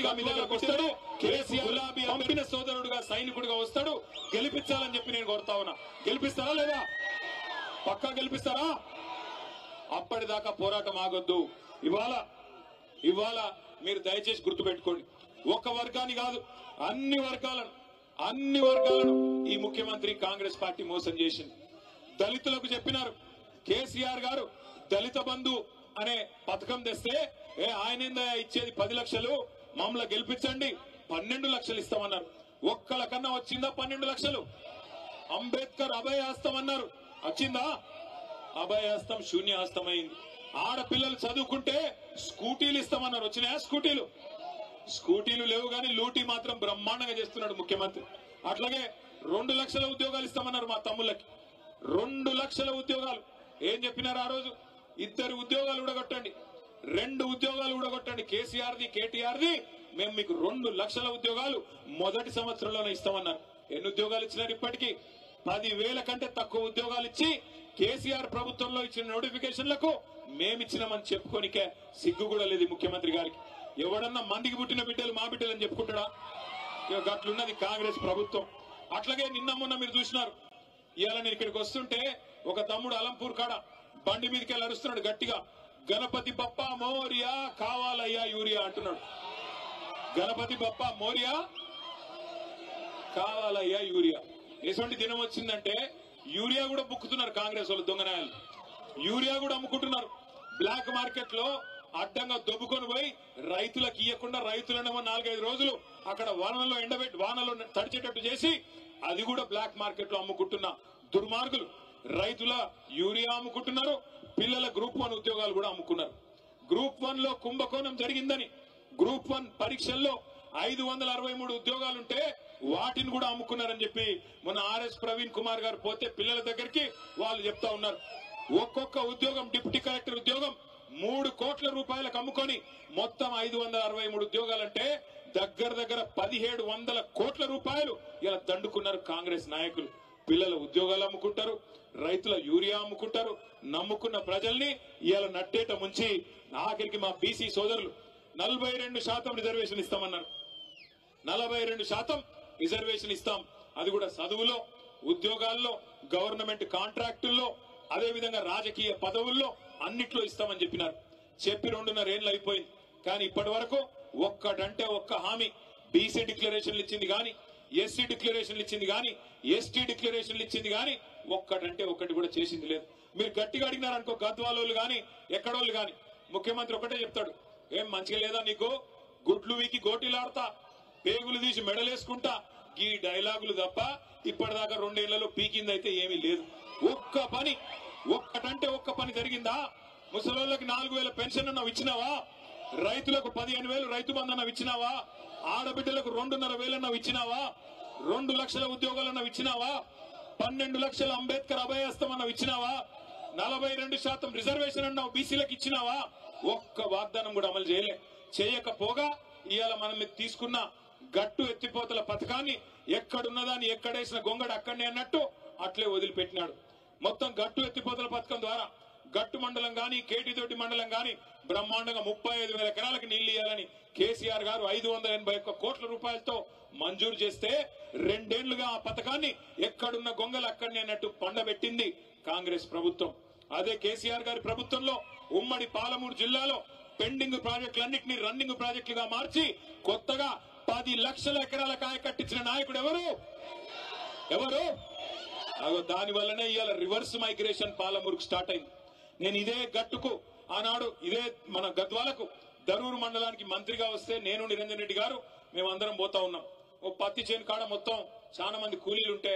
గులాబీ దగ్గరకు వస్తాడు, కేసీఆర్ గులాబీ పంపిన సోదరుడుగా సైనికుడిగా వస్తాడు. గెలిపించాలని చెప్పి నేను కోరుతా ఉన్నా. గెలిపిస్తారా లేదా? పక్కా గెలిపిస్తారా? అప్పటిదాకా పోరాటం ఆగొద్దు. ఇవాళ మీరు దయచేసి గుర్తుపెట్టుకోండి, ఒక్క వర్గాన్ని కాదు అన్ని వర్గాలను ఈ ముఖ్యమంత్రి కాంగ్రెస్ పార్టీ మోసం చేసింది. దళితులకు చెప్పినారు, కేసీఆర్ గారు దళిత బంధు అనే పథకం తెస్తే ఆయన ఇచ్చేది 10 లక్షలు, మమ్మల్ని గెలిపించండి 12 లక్షలు ఇస్తామన్నారు. ఒక్కల కన్నా వచ్చిందా 12 లక్షలు? అంబేద్కర్ అభయహస్తం అన్నారు, వచ్చిందా? అభయహస్తం శూన్యహస్తమైంది. ఆడపిల్లలు చదువుకుంటే స్కూటీలు ఇస్తామన్నారు, వచ్చినాయా స్కూటీలు? స్కూటీలు లేవు కానీ లూటీ మాత్రం బ్రహ్మాండంగా చేస్తున్నాడు ముఖ్యమంత్రి. అట్లాగే 2 లక్షల ఉద్యోగాలు ఇస్తామన్నారు మా తమ్ముళ్ళకి. 2 లక్షల ఉద్యోగాలు ఏం చెప్పినారు ఆ రోజు? 2 ఉద్యోగాలు ఊడగొట్టండి, 2 ఉద్యోగాలు ఊడగొట్టండి, కేసీఆర్ది కేటీఆర్ది, మేము మీకు 2 లక్షల ఉద్యోగాలు మొదటి సంవత్సరంలోనే ఇస్తామన్నారు. ఎన్ని ఉద్యోగాలు ఇచ్చినారు? ఇప్పటికీ 10,000 కంటే తక్కువ ఉద్యోగాలు ఇచ్చి కేసీఆర్ ప్రభుత్వంలో ఇచ్చిన నోటిఫికేషన్లకు మేమిచ్చినామని చెప్పుకోనికే సిగ్గు కూడా లేదు ముఖ్యమంత్రి గారికి. ఎవడన్నా మందికి పుట్టిన బిడ్డలు మా బిడ్డలు అని చెప్పుకుంటాడా? గట్లున్నది కాంగ్రెస్ ప్రభుత్వం. అట్లాగే నిన్న మొన్న మీరు చూసినారు, ఇవాళ నేను ఇక్కడికి వస్తుంటే ఒక తమ్ముడు అలంపూర్ కాడ బండి మీదకి వెళ్ళి అరుస్తున్నాడు గట్టిగా, గణపతి బప్ప మోరియా కావాలయ్యా యూరియా అంటున్నాడు. గణపతి బప్ప మోరియా కావాలయ్యా యూరియా. ఎటువంటి దినం వచ్చిందంటే యూరియా కూడా బుక్కుతున్నారు కాంగ్రెస్ వాళ్ళు, దొంగనాయాలు యూరియా కూడా అమ్ముకుంటున్నారు. బ్లాక్ మార్కెట్ లో అడ్డంగా దొబ్బుకొని పోయి రైతులకు ఇవ్వకుండా రైతులను 4-5 రోజులు అక్కడ వానలో ఎండబెట్టి వానలో తడిచేటట్టు చేసి అది కూడా బ్లాక్ మార్కెట్ లో అమ్ముకుంటున్న దుర్మార్గులు రైతుల యూరియా అమ్ముకుంటున్నారు. పిల్లల గ్రూప్ 1 ఉద్యోగాలు కూడా అమ్ముకున్నారు. గ్రూప్ 1 లో కుంభకోణం జరిగిందని గ్రూప్ 1 పరీక్షల్లో 563 ఉద్యోగాలుంటే వాటిని కూడా అమ్ముకున్నారని చెప్పి మొన్న ఆర్ఎస్ ప్రవీణ్ కుమార్ గారు పోతే పిల్లల దగ్గరికి వాళ్ళు చెప్తా ఉన్నారు. ఒక్కొక్క ఉద్యోగం డిప్యూటీ కలెక్టర్ ఉద్యోగం 3 కోట్ల రూపాయలకు అమ్ముకొని మొత్తం 563 ఉద్యోగాలంటే దగ్గర 1700 కోట్ల రూపాయలు ఇలా దండుకున్నారు కాంగ్రెస్ నాయకులు. పిల్లల ఉద్యోగాలు అమ్ముకుంటారు, రైతుల యూరియా అమ్ముకుంటారు, నమ్ముకున్న ప్రజల్ని ఇలా నట్టేట ముంచి ఆఖరికి మా బీసీ సోదరులు 42% రిజర్వేషన్ ఇస్తామన్నారు. 42% రిజర్వేషన్ ఇస్తాం, అది కూడా చదువులో, ఉద్యోగాల్లో, గవర్నమెంట్ కాంట్రాక్టుల్లో, అదేవిధంగా రాజకీయ పదవుల్లో అన్నిట్లో ఇస్తామని చెప్పినారు. చెప్పి 2.5 ఏళ్ళు అయిపోయింది. కానీ ఇప్పటి వరకు ఒక్కటంటే ఒక్క హామీ, బీసీ డిక్లరేషన్లు ఇచ్చింది గాని, ఎస్సీ డిక్లరేషన్లు ఇచ్చింది గాని, ఎస్టీ డిక్లరేషన్లు ఇచ్చింది గాని ఒక్కటంటే ఒక్కటి కూడా చేసింది లేదు. మీరు గట్టిగా అడిగినారనుకో గద్వాలోళ్ళు గాని ఎక్కడోళ్ళు గాని ముఖ్యమంత్రి ఒకటే చెప్తాడు, ఏం మంచిగా లేదా నీకు, గుడ్లు వీకి గోటీలాడతా, పేగులు తీసి మెడలేసుకుంటా, ఈ డైలాగులు తప్ప ఇప్పటిదాకా 2 ఏళ్లలో పీకిందైతే ఏమీ లేదు. ఒక్కటంటే ఒక్క పని జరిగిందా? ముసలోళ్ళకి 4,000 పెన్షన్ అన్నావు ఇచ్చినావా? రైతులకు 15,000 రైతు బంధు అన్నావు ఇచ్చినావా? ఆడబిడ్డలకు 2,500 అన్నావు ఇచ్చినావా? 2 లక్షల ఉద్యోగాలు అన్నావు ఇచ్చినావా? 12 లక్షల అంబేద్కర్ అభయహస్తం అన్నావు ఇచ్చినావా? 42% రిజర్వేషన్ అన్నావు బీసీలకు ఇచ్చినావా? ఒక్క వాగ్దానం కూడా అమలు చేయకపోగా ఇవాళ మనం తీసుకున్న గట్టు ఎత్తిపోతల పథకాన్ని ఎక్కడున్నదాన్ని ఎక్కడేసిన గొంగడు అక్కడనే అన్నట్టు అట్లే వదిలిపెట్టినాడు. మొత్తం గట్టు ఎత్తిపోతల పథకం ద్వారా గట్టు మండలం గాని, కేటీతోటి మండలం గాని బ్రహ్మాండంగా 35,000 ఎకరాలకు నీళ్లు ఇవ్వాలని కేసీఆర్ గారు 581 కోట్ల రూపాయలతో మంజూరు చేస్తే 2 ఏళ్లుగా ఆ పథకాన్ని ఎక్కడున్న గొంగలు అక్కడనే అన్నట్టు పండబెట్టింది కాంగ్రెస్ ప్రభుత్వం. అదే కేసీఆర్ గారి ప్రభుత్వంలో ఉమ్మడి పాలమూరు జిల్లాలో పెండింగ్ ప్రాజెక్టులన్నింటినీ రన్నింగ్ ప్రాజెక్టులుగా మార్చి కొత్తగా 10 లక్షల ఎకరాల కాయ కట్టించిన నాయకుడు ఎవరు? దాని వల్లనే ఇవాళ రివర్స్ మైగ్రేషన్ పాలమూరుకు స్టార్ట్ అయింది. నేను ఇదే గట్టుకు ఆనాడు ఇదే మన గద్వాలకు దరూరు మండలానికి మంత్రిగా వస్తే నేను నిరంజన్ రెడ్డి గారు మేమందరం పోతా ఉన్నాం. ఓ పత్తి చేను కాడ మొత్తం చాలా మంది కూలీలుంటే